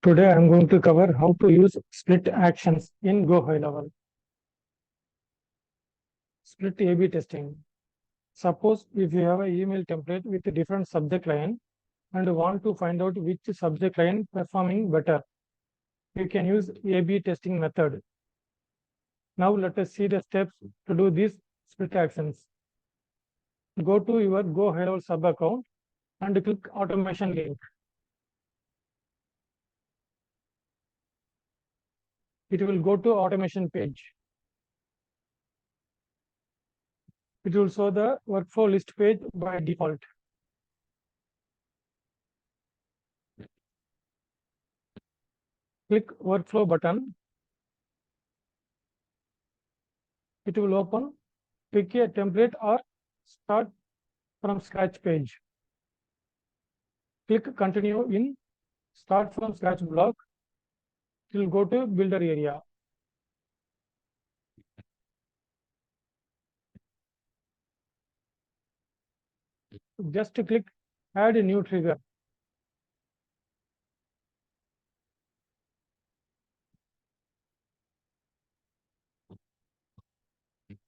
Today I am going to cover how to use split actions in Go High Level. Split A/B testing. Suppose if you have an email template with a different subject line and want to find out which subject line performing better, you can use A/B testing method. Now let us see the steps to do these split actions. Go to your Go High Level sub account and click automation link. It will go to automation page. It will show the workflow list page by default. Click workflow button. It will open. Pick a template or start from scratch page. Click continue in start from scratch block. It will go to builder area. Just click add a new trigger.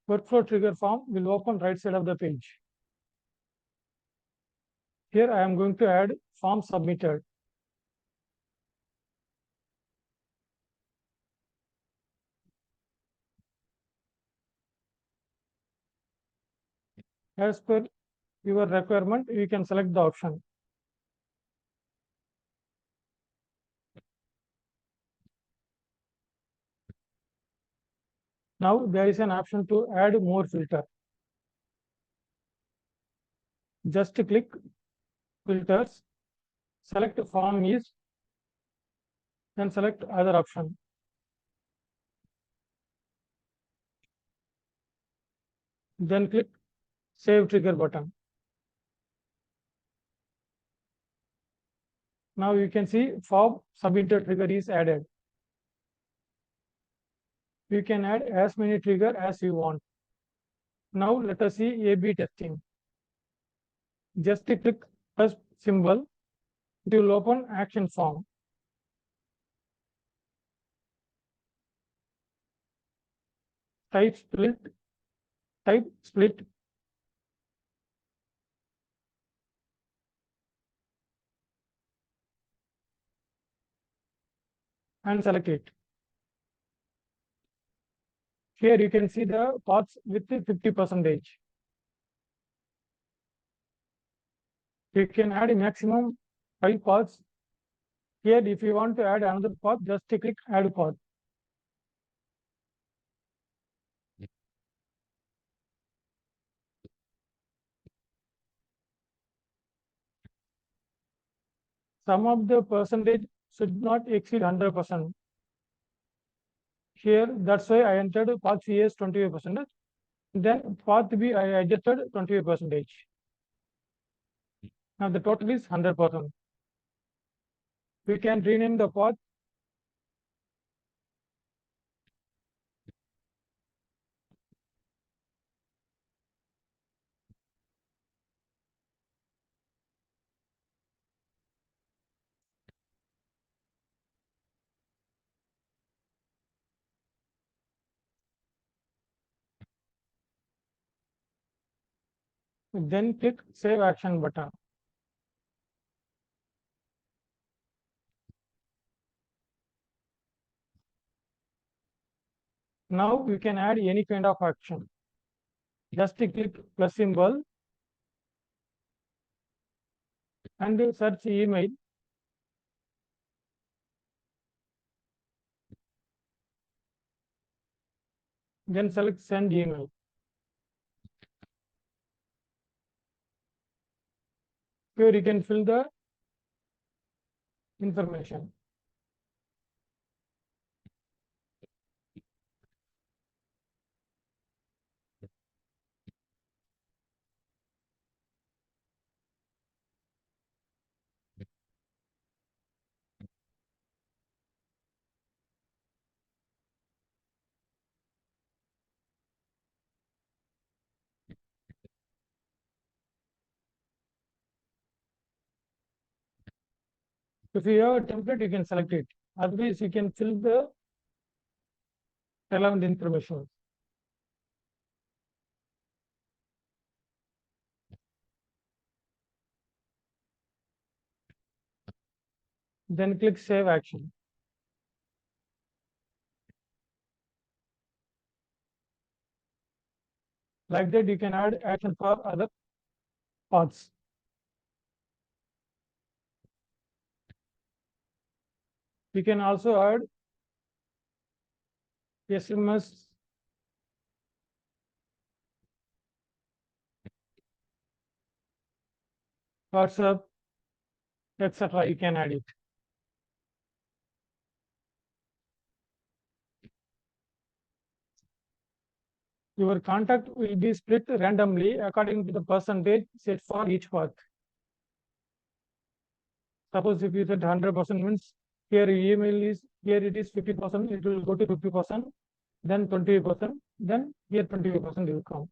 Workflow trigger form will open right side of the page. Here I am going to add form submitted. As per your requirement, you can select the option. Now there is an option to add more filter. Just click filters, select form is, then select other option. Then click save trigger button. Now you can see form submitted trigger is added. You can add as many trigger as you want. Now let us see A/B testing. Just click plus symbol. It will open action form. Type split. And select it. Here you can see the paths with 50%. You can add a maximum 5 paths. Here, if you want to add another path, just click add path. Sum of the percentage should not exceed 100%. Here, that's why I entered path C as 25%. Then path B, I adjusted 25%. Now the total is 100%. We can rename the path. Then click save action button. Now you can add any kind of action. Just click plus symbol and search email. Then select send email. Here you can fill the information. If you have a template, you can select it. Otherwise, you can fill the relevant information. Then click Save Action. Like that, you can add action for other paths. You can also add SMS, WhatsApp, etc. You can add it. Your contact will be split randomly according to the percentage set for each path. Suppose if you set 100% means here email is, here it is 50%, it will go to 50%, then 20%, then here 20% will come.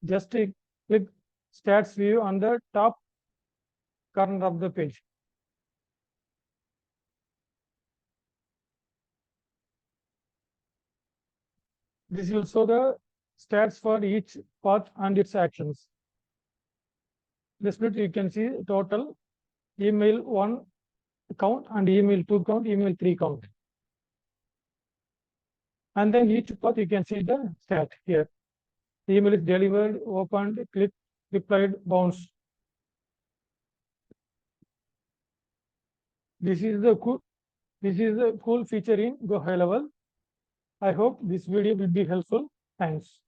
Just click stats view on the top corner of the page. This will show the stats for each path and its actions. This bit you can see total email 1 count and email 2 count, email 3 count. And then each path you can see the stat here. The email is delivered, opened, clicked, replied, bounced. This is the cool feature in GoHighLevel. I hope this video will be helpful. Thanks.